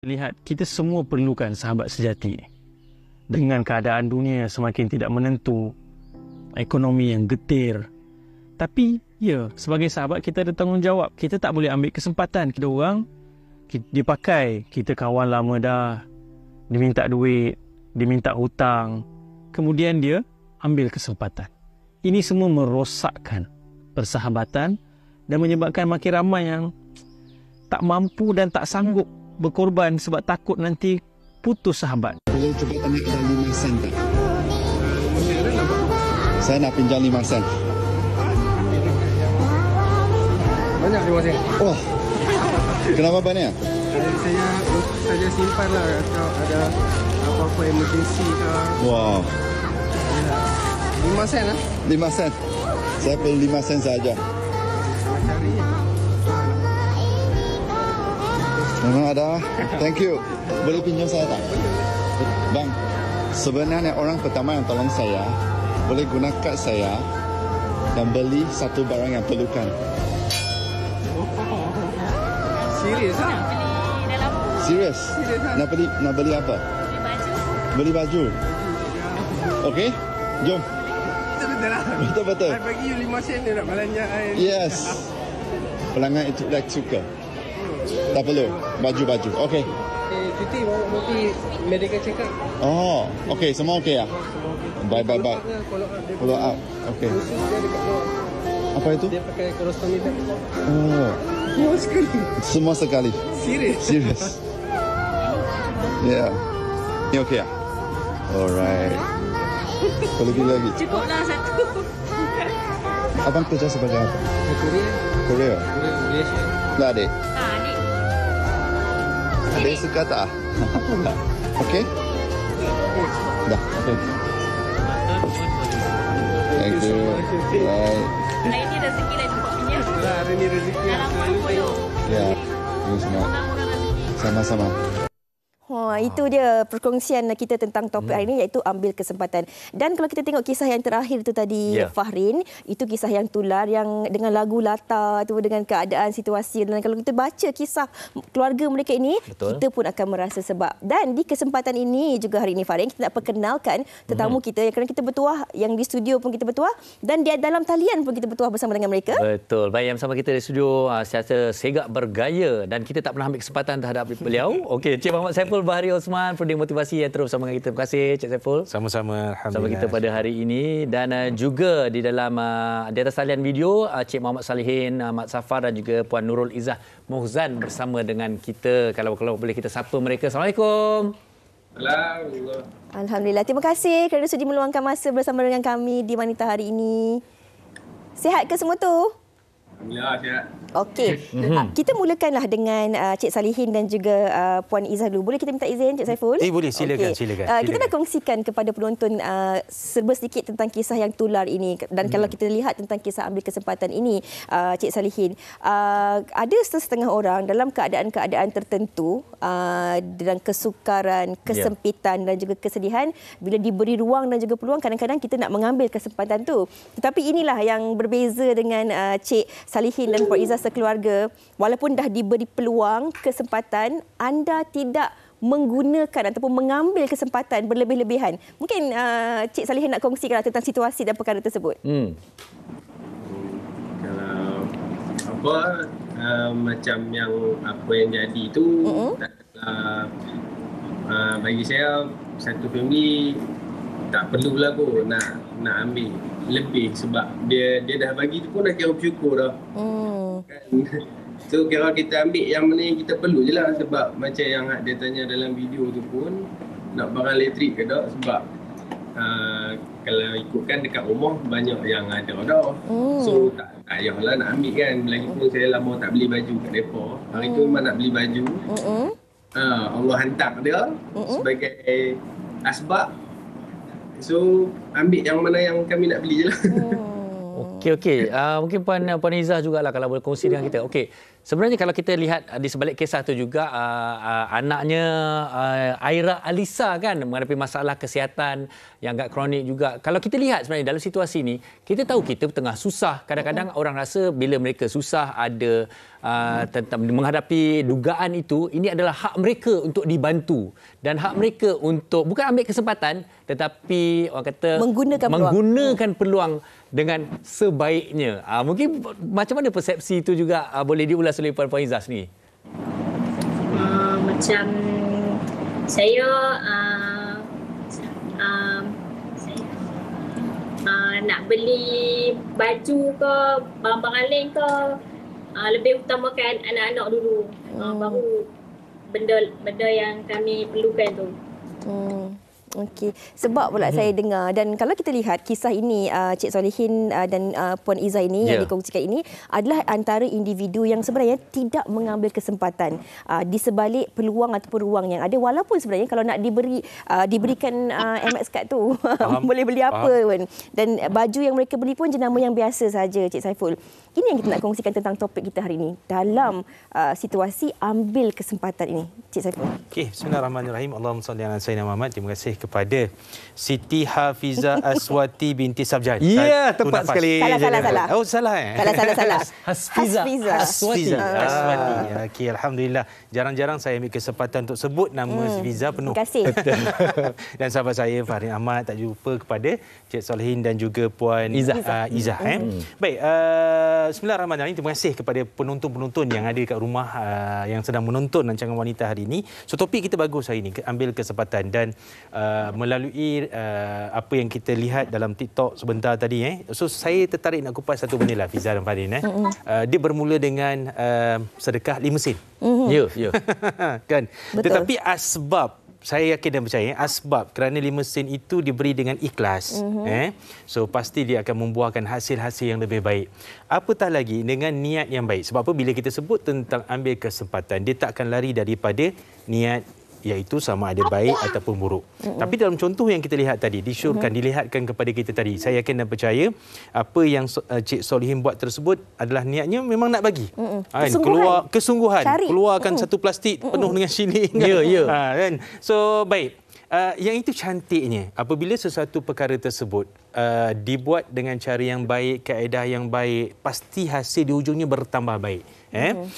Lihat, kita semua perlukan sahabat sejati. Dengan keadaan dunia yang semakin tidak menentu, ekonomi yang getir. Tapi, ya, sebagai sahabat kita ada tanggungjawab. Kita tak boleh ambil kesempatan kita orang. Dia pakai, kita kawan lama dah. Dia minta duit, dia minta hutang. Kemudian dia ambil kesempatan. Ini semua merosakkan persahabatan dan menyebabkan makin ramai yang tak mampu dan tak sanggup berkorban sebab takut nanti putus sahabat. Boleh cuba tanya ada 5 sen tak? Saya nak pinjam 5 sen. Banyak 5 sen. Oh, kenapa banyak? Saya saja simpan lah kalau ada apa-apa emergency ke. Wow, 5 sen lah. 5 sen. Saya perlu 5 sen saja. Cari. Memang ada. Thank you. Boleh pinjam saya tak? Bang, sebenarnya orang pertama yang tolong saya, boleh guna kad saya dan beli satu barang yang perlukan. Serius lah. Serius? Nak beli apa? Beli baju. Okey? Jom. Betul lah. Betul-betul. Saya bagi you 5 sen dia nak belanja. Yes. Pelanggan itu suka. Tak perlu. Baju-baju. Okey. Cuti bawa pergi medical check up. Oh, okey. Semua okey ya? Bye. Follow up. Okey. Dia dekat bawah. Apa itu? Dia pakai kolostomi bag. Oh, Semua sekali. semua sekali. Serius. Serius. Ya. Ini okey ya? Alright. Lebih lagi. Cukuplah satu. Abang kerja sebagai apa? Korea. Korea. Malaysia. Lah adik. Adik. Adik suka tak? Okey? Dah. Okey. Thank you. Bye. Hari ni rezeki dah jumpa pinjam. Lah hari ni rezeki yang Dalam selalu koyo. Ya. Ini semua. Murah-murah rezeki. Sama-sama. Itu dia perkongsian kita tentang topik hari ini, iaitu ambil kesempatan. Dan kalau kita tengok kisah yang terakhir itu tadi, Fahrin, itu kisah yang tular yang dengan lagu latar tu, dengan keadaan situasi. Dan kalau kita baca kisah keluarga mereka ini, kita pun akan merasa sebab. Dan di kesempatan ini juga hari ini, Fahrin, kita nak perkenalkan tetamu kita yang kerana kita bertuah, yang di studio pun kita bertuah, dan di dalam talian pun kita bertuah bersama dengan mereka. Betul. Baik, yang bersama kita di studio secara segak bergaya dan kita tak pernah ambil kesempatan terhadap beliau. Okey, Cik Muhammad Saiful Bahari Osman, Proding Motivasi yang terus bersama dengan kita. Terima kasih Cik Saiful. Sama-sama, alhamdulillah. Bersama kita pada hari ini, dan juga di dalam di atas talian video Cik Muhammad Salihin, Mat Safar dan juga Puan Nurul Izzah Mohzan bersama dengan kita. Kalau boleh kita sapa mereka. Assalamualaikum. Alhamdulillah. Terima kasih kerana sudi meluangkan masa bersama dengan kami di Wanita hari ini. Sihat ke semua tu? Alhamdulillah sihat. Okey. Kita mulakanlah dengan Cik Salihin dan juga Puan Izzah dulu. Boleh kita minta izin Cik Saiful? Boleh, silakan. Kita nak kongsikan kepada penonton serba sedikit tentang kisah yang tular ini. Dan kalau kita lihat tentang kisah ambil kesempatan ini, Cik Salihin, ada setengah orang dalam keadaan-keadaan tertentu, dalam kesukaran, kesempitan dan juga kesedihan, bila diberi ruang dan juga peluang, kadang-kadang kita nak mengambil kesempatan tu. Tetapi inilah yang berbeza dengan Cik Salihin dan Puan Izzah sekeluarga. Walaupun dah diberi peluang, kesempatan, anda tidak menggunakan ataupun mengambil kesempatan berlebih-lebihan. Mungkin Cik Salihin nak kongsikan tentang situasi dan perkara tersebut. Kalau apa macam yang apa yang jadi tu, bagi saya satu family tak perlulah kot nak ambil lebih, sebab dia dah bagi tu pun dah kira bersyukur dah. Kan? So kira kita ambil yang mana yang kita perlu je lah, sebab macam yang dia tanya dalam video tu pun, nak barang elektrik ke tak, sebab kalau ikutkan dekat rumah banyak yang ada dah. So tak payahlah nak ambil kan. Lagipun saya lama tak beli baju kat depa. Hari tu memang nak beli baju. Allah hantar dia sebagai asbab. So ambil yang mana yang kami nak beli je lah. Okey. Mungkin Puan Izzah jugalah kalau boleh kongsi dengan kita. Okey. Sebenarnya kalau kita lihat di sebalik kisah tu juga anaknya Aira Alisa kan menghadapi masalah kesihatan yang agak kronik juga. Kalau kita lihat sebenarnya dalam situasi ni, kita tahu kita tengah susah. Kadang-kadang orang rasa bila mereka susah ada tentang menghadapi dugaan itu, ini adalah hak mereka untuk dibantu dan hak mereka untuk bukan ambil kesempatan tetapi orang kata menggunakan peluang dengan sebaiknya. Mungkin macam mana persepsi itu juga boleh diulas oleh Puan Izzah ni? Macam saya nak beli baju ke barang-barang lain ke, lebih utamakan anak-anak dulu, baru benda yang kami perlukan tu. Okey, sebab pula saya dengar dan kalau kita lihat kisah ini Cik Solihin dan Puan Izzah ini yang dikongsikan ini adalah antara individu yang sebenarnya tidak mengambil kesempatan di sebalik peluang ataupun ruang yang ada, walaupun sebenarnya kalau nak diberikan MX card tu boleh beli apa pun, dan baju yang mereka beli pun jenama yang biasa saja. Cik Saiful, ini yang kita nak kongsikan tentang topik kita hari ini dalam situasi ambil kesempatan ini. Cik Saiful. Okey, bismillahirrahmanirrahim. Allahumma salli ala sayyidina Muhammad. Terima kasih kepada Siti Hafizah Aswati binti Sabjan. Ya, tepat sekali. Salah. Oh, salah Salah. Hafizah Aswati. Okey, alhamdulillah. Jarang-jarang saya ambil kesempatan untuk sebut nama Fiza penuh. Terima kasih. Dan sahabat saya Fahrin Ahmad, tak lupa kepada Cik Solihin dan juga Puan Izzah. Baik, bismillahirrahmanirrahim. Terima kasih kepada penonton-penonton yang ada kat rumah yang sedang menonton rancangan wanita hari ini. So topik kita bagus hari ini, ambil kesempatan, dan melalui apa yang kita lihat dalam TikTok sebentar tadi, so saya tertarik nak kupas satu benda lah, Fiza dan Fahrin. Dia bermula dengan sedekah 5 sen. Ya. Kan? Betul. Tetapi asbab, saya yakin dan percaya, asbab kerana 5 sen itu diberi dengan ikhlas, so pasti dia akan membuahkan hasil-hasil yang lebih baik. Apatah lagi dengan niat yang baik. Sebab apa, bila kita sebut tentang ambil kesempatan, dia tak akan lari daripada niat, iaitu sama ada baik ataupun buruk. Tapi dalam contoh yang kita lihat tadi, dilihatkan kepada kita tadi, saya yakin dan percaya apa yang Cik Solihin buat tersebut adalah niatnya memang nak bagi. Kesungguhan. Keluarkan satu plastik penuh dengan shilling. Kan? So baik. Yang itu cantiknya apabila sesuatu perkara tersebut dibuat dengan cara yang baik, kaedah yang baik, pasti hasil di ujungnya bertambah baik.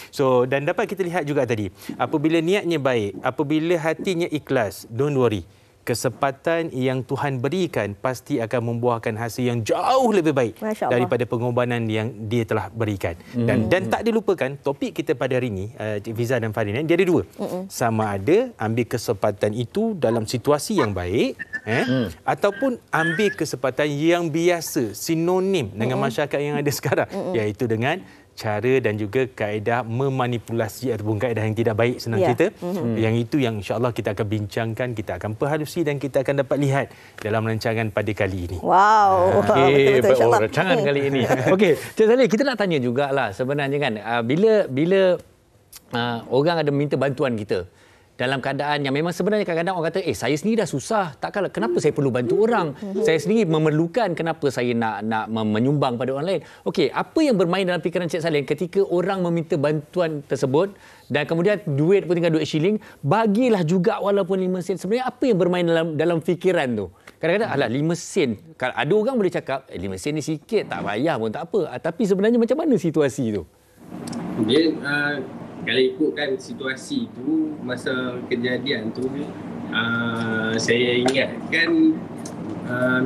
So, dan dapat kita lihat juga tadi, apabila niatnya baik, apabila hatinya ikhlas, don't worry, kesempatan yang Tuhan berikan pasti akan membuahkan hasil yang jauh lebih baik daripada pengorbanan yang dia telah berikan. Dan tak dilupakan, topik kita pada hari ini, Cik Fiza dan Fahrin, dia ada dua. Sama ada ambil kesempatan itu dalam situasi yang baik, ataupun ambil kesempatan yang biasa, sinonim dengan masyarakat yang ada sekarang, iaitu dengan cara dan juga kaedah memanipulasi ataupun kaedah yang tidak baik, senang cerita. Yang itu yang insya-Allah kita akan bincangkan, kita akan perhalusi dan kita akan dapat lihat dalam rancangan pada kali ini. Wow. Okey, rancangan kali ini. Okey, Cik Salih, kita nak tanya jugalah sebenarnya kan, bila orang ada minta bantuan kita dalam keadaan yang memang sebenarnya kadang-kadang orang kata, saya sendiri dah susah, takkan kenapa saya perlu bantu orang? Saya sendiri memerlukan, kenapa saya nak menyumbang pada orang lain? Okey, apa yang bermain dalam fikiran Cik Salih ketika orang meminta bantuan tersebut dan kemudian duit pun tinggal duit shilling, bagilah juga walaupun 5 sen. Sebenarnya apa yang bermain dalam fikiran tu? Kadang-kadang 5 sen. Kalau ada orang boleh cakap 5 sen ni sikit, tak payah pun tak apa. Tapi sebenarnya macam mana situasi tu? Dia kalau ikutkan situasi tu, masa kejadian tu, saya ingatkan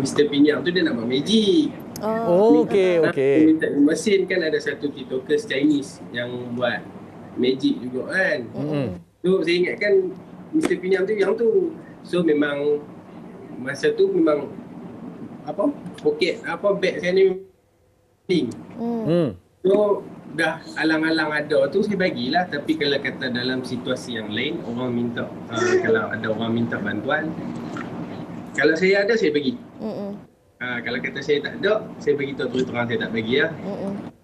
Mr. Pinyam tu dia nak buat magic. Okey. Minta mesin kan, ada satu tiktokers Chinese yang buat magic juga kan. So saya ingatkan Mr. Pinyam tu yang tu. So memang masa tu memang poket beg saya ni link. So dah alang-alang ada tu saya bagilah. Tapi kalau kata dalam situasi yang lain, orang minta kalau ada orang minta bantuan, kalau saya ada saya bagi. Kalau kata saya tak ada, saya bagi tahu terus terang saya tak bagi lah.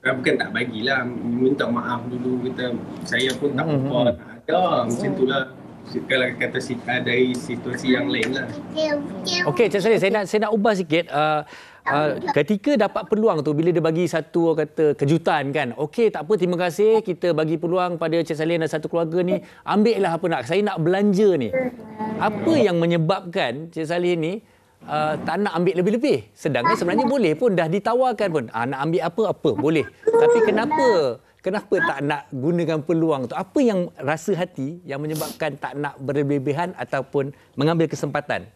Bukan tak bagilah, minta maaf dulu, kita saya pun tak apa tak ada, macam itulah. Kalau kata dari situasi yang lain lah. Okey, Cik Salih, saya nak ubah sikit. ketika dapat peluang tu, bila dia bagi satu kata kejutan kan, okey tak apa, terima kasih, kita bagi peluang pada Cik Salihin dan satu keluarga ni, ambil lah apa nak, saya nak belanja ni. Apa yang menyebabkan Cik Salihin ni tak nak ambil lebih-lebih? Sedangkan sebenarnya boleh pun, dah ditawarkan pun, nak ambil apa boleh. Tapi kenapa tak nak gunakan peluang tu? Apa yang rasa hati yang menyebabkan tak nak berlebihan ataupun mengambil kesempatan?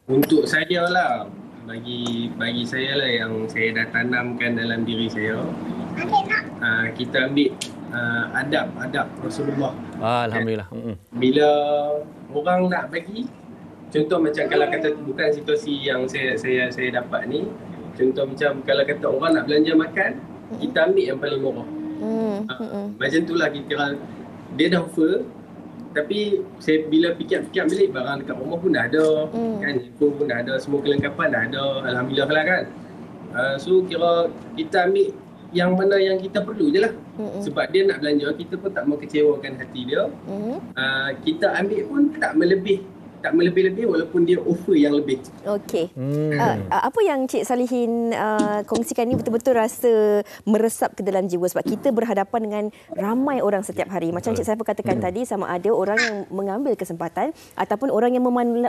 Untuk saya lah, bagi saya lah yang saya dah tanamkan dalam diri saya, kita ambil adab Rasulullah. Alhamdulillah. Bila orang nak bagi, contoh macam kalau kata bukan situasi yang saya dapat ni, contoh macam kalau kata orang nak belanja makan, kita ambil yang paling murah. Macam itulah kira dia dah offer. Tapi saya bila fikir-fikir balik, barang dekat rumah pun dah ada, kan, handphone pun dah ada, semua kelengkapan dah ada, alhamdulillah lah kan. So kira kita ambil yang mana yang kita perlu je lah. Sebab dia nak belanja, kita pun tak mau kecewakan hati dia. Kita ambil pun tak melebih-lebih walaupun dia offer yang lebih. Okey. Apa yang Cik Salihin kongsikan ni betul-betul rasa meresap ke dalam jiwa, sebab kita berhadapan dengan ramai orang setiap hari. Macam Cik Saiful katakan tadi, sama ada orang yang mengambil kesempatan ataupun orang yang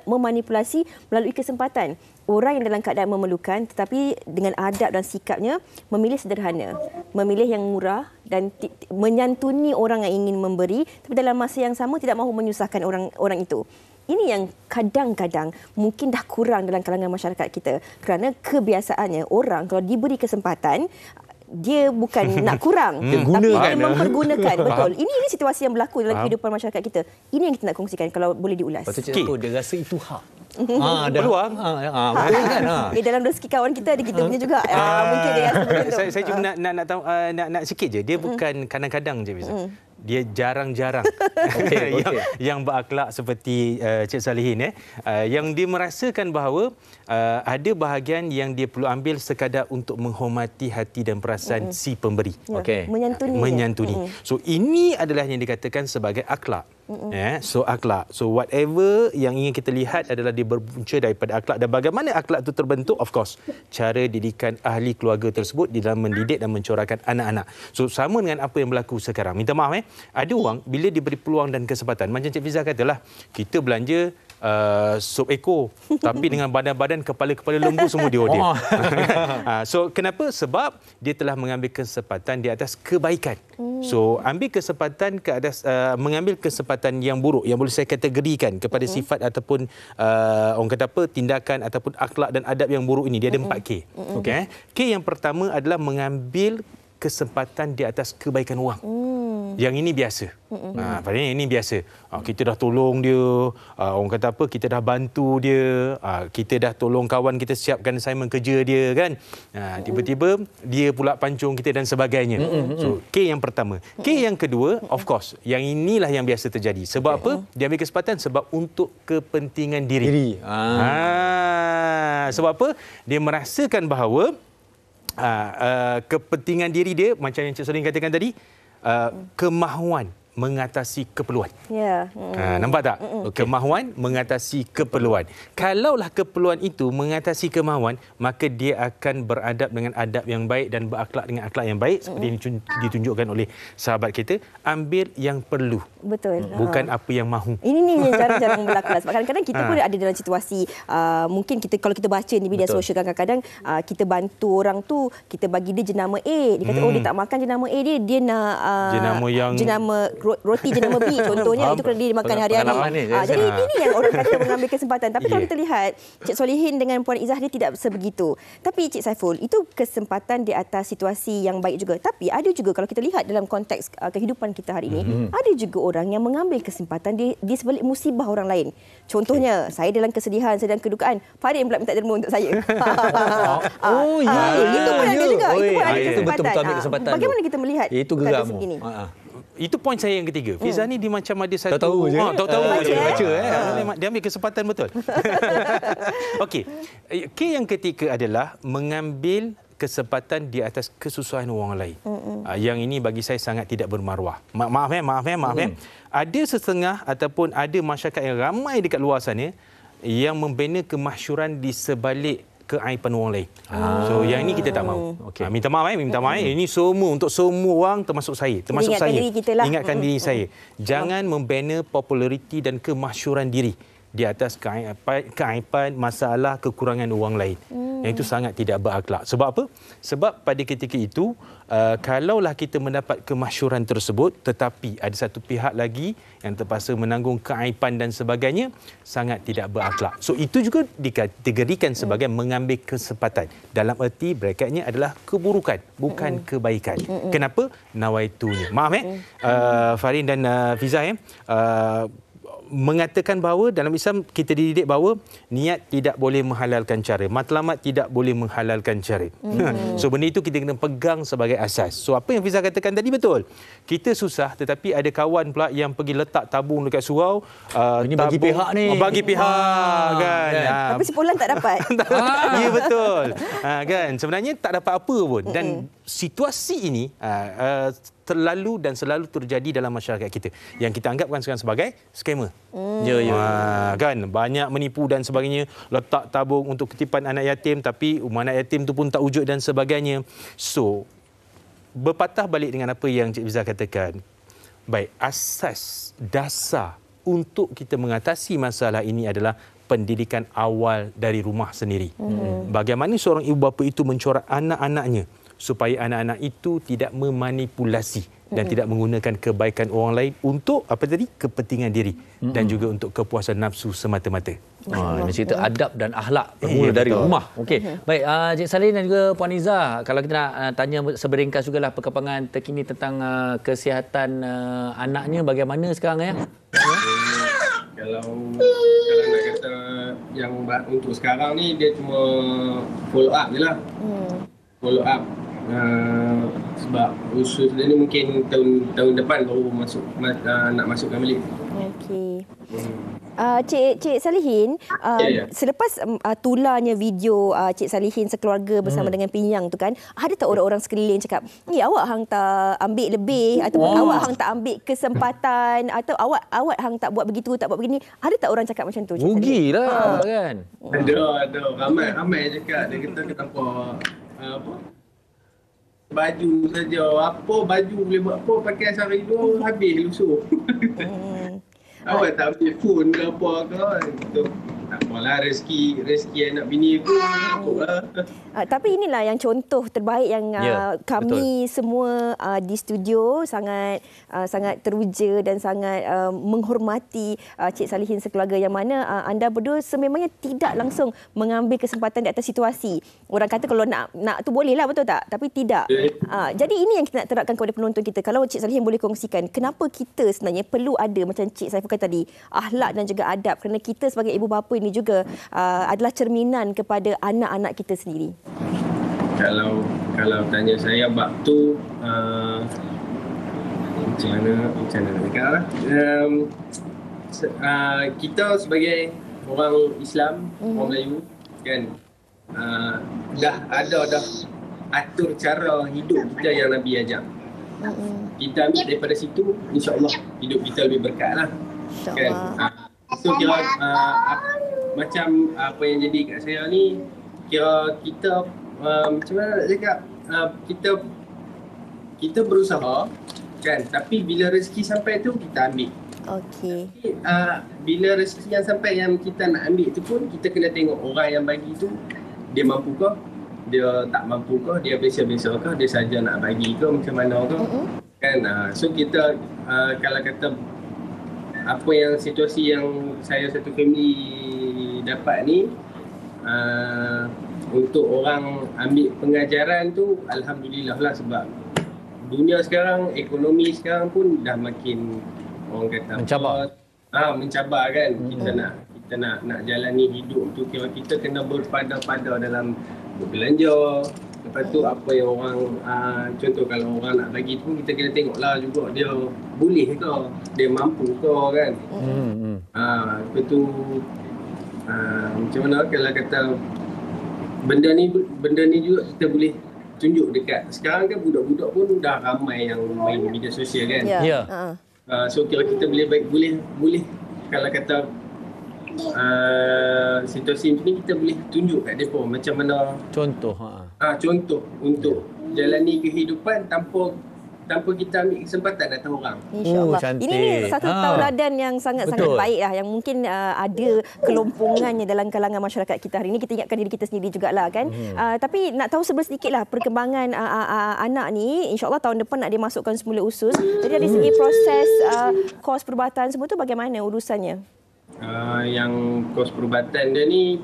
memanipulasi melalui kesempatan. Orang yang dalam keadaan memerlukan tetapi dengan adab dan sikapnya memilih sederhana, memilih yang murah dan menyantuni orang yang ingin memberi, tapi dalam masa yang sama tidak mahu menyusahkan orang itu. Ini yang kadang-kadang mungkin dah kurang dalam kalangan masyarakat kita, kerana kebiasaannya orang kalau diberi kesempatan, dia bukan nak kurang tapi dia mempergunakan. Betul. Ini situasi yang berlaku dalam kehidupan masyarakat kita. Ini yang kita nak kongsikan kalau boleh diulas. Patut Cik dia rasa itu hak. Peluang. Betul kan? Dalam rezeki kawan kita ada kita punya juga. Mungkin dia rasa macam tu. Saya cuma nak tahu nak sikit je. Dia bukan kadang-kadang je bisa. Dia jarang-jarang yang berakhlak seperti Cik Salihin yang dia merasakan bahawa ada bahagian yang dia perlu ambil sekadar untuk menghormati hati dan perasaan si pemberi. Menyantuni. So ini adalah yang dikatakan sebagai akhlak. So akhlak. So whatever yang ingin kita lihat adalah dia berpunca daripada akhlak, dan bagaimana akhlak itu terbentuk, of course cara didikan ahli keluarga tersebut di dalam mendidik dan mencorahkan anak-anak. So sama dengan apa yang berlaku sekarang. Minta maaf ada orang bila diberi peluang dan kesempatan, macam Cik Fiza katalah, kita belanja sup ekor tapi dengan badan-badan kepala-kepala lembu semua dia order. So kenapa? Sebab dia telah mengambil kesempatan di atas kebaikan. So ambil kesempatan ke atas mengambil kesempatan yang buruk yang boleh saya kategorikan kepada sifat ataupun orang kata apa, tindakan ataupun akhlak dan adab yang buruk ini. Dia ada 4K. Okey. K yang pertama adalah mengambil kesempatan di atas kebaikan orang. Yang ini biasa. Padahal ini biasa. Kita dah tolong dia, orang kata apa, kita dah bantu dia, kita dah tolong kawan kita siapkan assignment kerja dia kan. Tiba-tiba dia pula pancung kita dan sebagainya. So K yang pertama. K yang kedua, of course, yang inilah yang biasa terjadi. Sebab apa? Dia ambil kesempatan sebab untuk kepentingan diri. Sebab apa? Dia merasakan bahawa kepentingan diri dia, macam yang Cik Salihin katakan tadi, kemahuan mengatasi keperluan. Nampak tak? Kemahuan mengatasi keperluan. Kalaulah keperluan itu mengatasi kemahuan, maka dia akan beradab dengan adab yang baik dan berakhlak dengan akhlak yang baik, seperti yang ditunjukkan oleh sahabat kita. Ambil yang perlu. Betul. Bukan apa yang mahu. Ini yang jarang-jarang berlaku. Sebab kadang-kadang kita pun ada dalam situasi, mungkin kita kalau kita baca di media sosial, kadang-kadang kita bantu orang tu, kita bagi dia jenama A. Dia kata, dia tak makan jenama A dia nak jenama roti jenama B contohnya. Itu kalau dia makan hari-hari. Jadi ini yang orang kata mengambil kesempatan. Tapi kalau kita lihat Cik Salihin dengan Puan Izzah, dia tidak sebegitu. Tapi Cik Saiful, itu kesempatan di atas situasi yang baik juga. Tapi ada juga kalau kita lihat dalam konteks kehidupan kita hari ini, ada juga orang yang mengambil kesempatan di sebalik musibah orang lain. Contohnya, saya dalam kesedihan, saya dalam kedukaan, Farid pula minta derma untuk saya. Itu pun ada juga. Itu pun ada kesempatan. Bagaimana kita melihat itu geram begini? Itu poin saya yang ketiga. Fiza ni dia macam ada satu tahu je. Dia ambil kesempatan betul. Okey. K yang ketiga adalah mengambil kesempatan di atas kesusahan orang lain. Yang ini bagi saya sangat tidak bermaruah. Maaf. Ada setengah ataupun ada masyarakat yang ramai dekat luar sana, yang membina kemasyhuran di sebalik keaiban orang lain. So yang ini kita tak mahu. Minta maaf Ini semua untuk semua orang termasuk saya, termasuk ingatkan saya. Diri kita lah. Ingatkan diri saya. Jangan membina populariti dan kemasyhuran diri di atas keaiban, masalah, kekurangan orang lain. Yang itu sangat tidak berakhlak. Sebab apa? Sebab pada ketika itu, kalaulah kita mendapat kemasyhuran tersebut, tetapi ada satu pihak lagi yang terpaksa menanggung keaiban dan sebagainya, sangat tidak berakhlak. So itu juga dikategorikan sebagai mengambil kesempatan. Dalam erti bracketnya adalah keburukan, bukan kebaikan. Kenapa? Nawaitunya. Maaf Farin dan Fiza mengatakan bahawa dalam Islam kita dididik bahawa niat tidak boleh menghalalkan cara, matlamat tidak boleh menghalalkan cara. So benda itu kita kena pegang sebagai asas. So apa yang Fiza katakan tadi betul. Kita susah tetapi ada kawan pula yang pergi letak tabung dekat surau. Ini bagi pihak ni. Bagi pihak kan. Tapi sebulan tak dapat. Ya betul. Kan sebenarnya tak dapat apa pun dan situasi ini terlalu dan selalu terjadi dalam masyarakat kita yang kita anggapkan sekarang sebagai skamer. Kan banyak menipu dan sebagainya, letak tabung untuk kutipan anak yatim tapi rumah anak yatim tu pun tak wujud dan sebagainya. So berpatah balik dengan apa yang Cik Fiza katakan. Baik, asas dasar untuk kita mengatasi masalah ini adalah pendidikan awal dari rumah sendiri. Bagaimana seorang ibu bapa itu mencorak anak-anaknya supaya anak-anak itu tidak memanipulasi dan tidak menggunakan kebaikan orang lain untuk kepentingan diri dan juga untuk kepuasan nafsu semata-mata. Ini cerita adab dan akhlak bermula dari rumah. Okey. Baik, Cik Salihin dan juga Puan Izzah, kalau kita nak tanya seberingkas jugalah perkembangan terkini tentang kesihatan anaknya bagaimana sekarang ya? Kalau nak kata yang untuk sekarang ni dia cuma follow up je lah. Follow up. Sebab usul dia ni mungkin tahun depan baru nak masukkan balik. Okey. Cik Salihin, selepas tularnya video Cik Salihin sekeluarga bersama dengan Pinyang tu kan, ada tak orang-orang sekeliling cakap, awak hang tak ambil lebih ataupun awak hang tak ambil kesempatan atau awak hang tak buat begitu, tak buat begini. Ada tak orang cakap macam tu? Rugilah kan. Ada ramai cakap dia kata apa? Baju saja. Apa baju boleh buat apa, pakai sehari dua habis lusuh. Awak tak ambil phone ke apa ke. Tak apalah rezeki anak bini aku. Tapi inilah yang contoh terbaik yang kami semua di studio sangat teruja dan sangat menghormati Cik Salihin sekeluarga, yang mana anda berdua sememangnya tidak langsung mengambil kesempatan di atas situasi. Orang kata kalau nak tu bolehlah, betul tak? Tapi tidak. Jadi ini yang kita nak terapkan kepada penonton kita. Kalau Cik Salihin boleh kongsikan kenapa kita sebenarnya perlu ada macam Cik Saiful kata tadi, akhlak dan juga adab, kerana kita sebagai ibu bapa ini juga adalah cerminan kepada anak-anak kita sendiri. Kalau tanya saya bab tu macam mana nak cakap kita sebagai orang Islam, orang Melayu kan, dah atur cara hidup kita yang Nabi ajar. Kita ambil daripada situ, insya-Allah hidup kita lebih berkat lah. Kan? So kira macam apa yang jadi kat saya ni, kira kita macam mana nak cakap, kita berusaha kan, tapi bila rezeki sampai tu kita ambil. Okey. Bila rezeki yang sampai yang kita nak ambil tu pun kita kena tengok orang yang bagi tu dia mampu ke, dia tak mampu ke, dia biasa-biasa ke, dia saja nak bagi ke, macam mana ke. Kan so kita kalau kata apa yang situasi yang saya satu family dapat ni, untuk orang ambil pengajaran tu alhamdulillah lah, sebab dunia sekarang, ekonomi sekarang pun dah makin orang kata mencabar kan. Kita nak jalani hidup tu, kira kita kena berpada-pada dalam berbelanja. Lepas tu apa yang orang contoh kalau orang nak bagi tu, kita kena tengoklah juga dia boleh ke, dia mampu ke kan. Lepas tu macam mana kalau kata benda ni juga kita boleh tunjuk dekat sekarang kan, budak-budak pun dah ramai yang main media sosial kan. So kira kita boleh kalau kata situasi macam ni kita boleh tunjuk kat mereka macam mana Contoh. contoh untuk jalani kehidupan tanpa kita ambil kesempatan datang orang. InsyaAllah. cantik. Ini satu tauladan yang sangat-sangat baik lah, yang mungkin ada kelompongannya dalam kalangan masyarakat kita. Hari ini kita ingatkan diri kita sendiri jugalah kan. Tapi nak tahu sedikit lah perkembangan anak ni. InsyaAllah tahun depan nak dimasukkan semula usus. Jadi dari segi proses kos perubatan semua tu bagaimana urusannya? Yang kos perubatan dia ni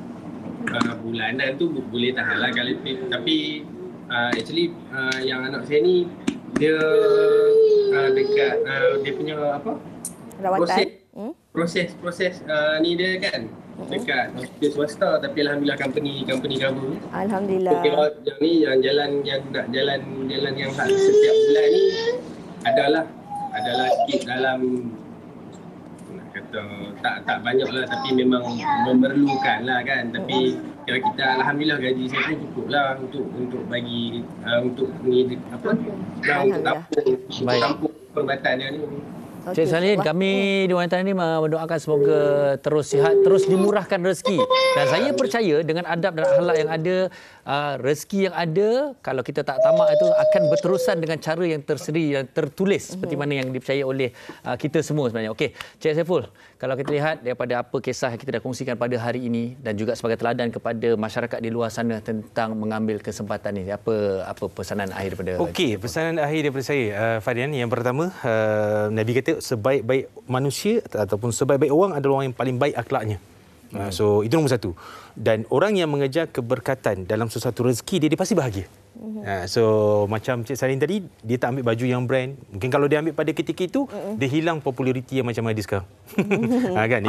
bulanan tu boleh tahan lah kalau tapi actually yang anak saya ni dia dekat dia punya apa Rawatan. proses ni dia kan dekat hospital swasta tapi alhamdulillah company cover. Alhamdulillah. Kira yang ni yang jalan yang setiap bulan ni adalah sikit dalam nak kata tak banyak lah tapi memang memerlukan lah kan tapi kira kita alhamdulillah gaji saya pun cukup lah untuk bagi untuk ni apa untuk tampung perubatan dia ni. Cik Salihin, kami di Wanita ini mendoakan semoga terus sihat, terus dimurahkan rezeki. Dan saya percaya dengan adab dan akhlak yang ada, rezeki yang ada, kalau kita tak tamak itu akan berterusan dengan cara yang tersedia, yang tertulis seperti mana yang dipercayai oleh kita semua sebenarnya. Okey, Cik Saiful, kalau kita lihat daripada apa kisah yang kita dah kongsikan pada hari ini dan juga sebagai teladan kepada masyarakat di luar sana tentang mengambil kesempatan ini, apa pesanan akhir daripada Okey, pesanan akhir daripada saya, Farian, yang pertama, Nabi kata sebaik-baik manusia ataupun sebaik-baik orang adalah orang yang paling baik akhlaknya. So itu nombor satu. Dan orang yang mengejar keberkatan dalam sesuatu rezeki dia pasti bahagia. So macam Cik Salihin tadi, dia tak ambil baju yang brand. Mungkin kalau dia ambil pada ketika itu, dia hilang populariti yang macam ada sekarang. Kan?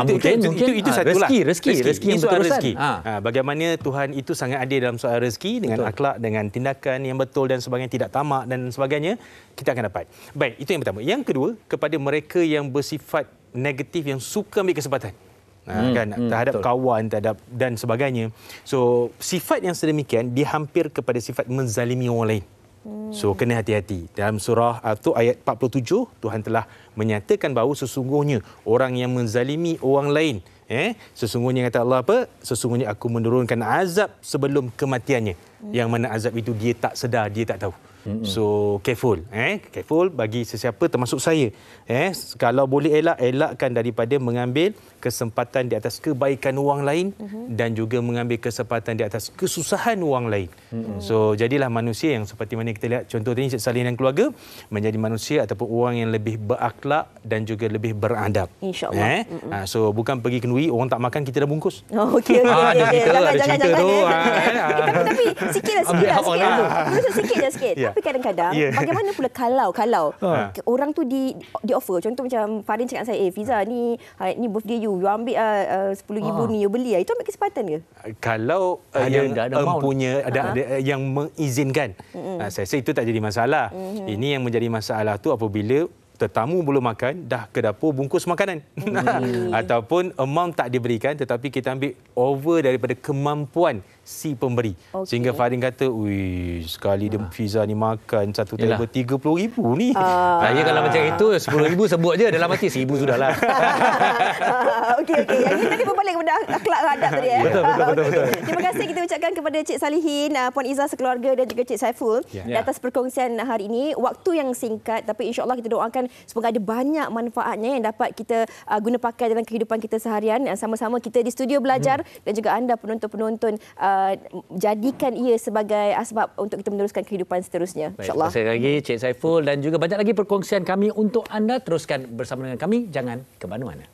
Itu satulah. Rezeki yang berterusan. Bagaimana Tuhan itu sangat adil dalam soal rezeki dengan akhlak, dengan tindakan yang betul dan sebagainya, tidak tamak dan sebagainya, kita akan dapat. Baik, itu yang pertama. Yang kedua, kepada mereka yang bersifat negatif, yang suka ambil kesempatan. Terhadap kawan, terhadap dan sebagainya. So sifat yang sedemikian dia hampir kepada sifat menzalimi orang lain. So kena hati-hati. Dalam surah tu ayat 47 Tuhan telah menyatakan bahawa sesungguhnya orang yang menzalimi orang lain, sesungguhnya kata Allah apa? Sesungguhnya aku menurunkan azab sebelum kematiannya. Yang mana azab itu dia tak sedar, dia tak tahu. So careful, careful bagi sesiapa termasuk saya. Kalau boleh elakkan daripada mengambil kesempatan di atas kebaikan orang lain dan juga mengambil kesempatan di atas kesusahan orang lain. So jadilah manusia yang seperti mana kita lihat contoh tadi Cik Salihin dan keluarga, menjadi manusia ataupun orang yang lebih berakhlak dan juga lebih beradab. InsyaAllah. So bukan pergi kenduri orang tak makan kita dah bungkus. Okey. Jangan. Tapi sikit je sikit. Tapi kadang-kadang bagaimana pula kalau orang tu di offer, contoh macam Farin cakap saya, Fiza ni birthday you ambil 10,000 ni you beli, itu ambil kesempatan ke? Kalau yang punya ada yang mengizinkan, saya rasa itu tak jadi masalah. Ini yang menjadi masalah tu apabila tetamu belum makan, dah ke dapur bungkus makanan. Ataupun amount tak diberikan tetapi kita ambil over daripada kemampuan si pemberi. Sehingga Farin kata, sekali dia Fiza ni makan satu table 30,000 ni. Saya kalau macam itu 10,000 sebut je, dalam hati 1,000 sudahlah. Okey. Yang ini tadi berbalik kepada akhlak adab tadi. Betul. Terima kasih kita ucapkan kepada Cik Salihin, Puan Izzah sekeluarga dan juga Cik Saiful di atas perkongsian hari ini. Waktu yang singkat tapi insya-Allah kita doakan semoga ada banyak manfaatnya yang dapat kita guna pakai dalam kehidupan kita seharian. Sama-sama kita di studio belajar dan juga anda penonton-penonton jadikan ia sebagai asbab untuk kita meneruskan kehidupan seterusnya. InsyaAllah. Terima kasih lagi Cik Saiful dan juga banyak lagi perkongsian kami untuk anda. Teruskan bersama dengan kami, jangan ke mana-mana.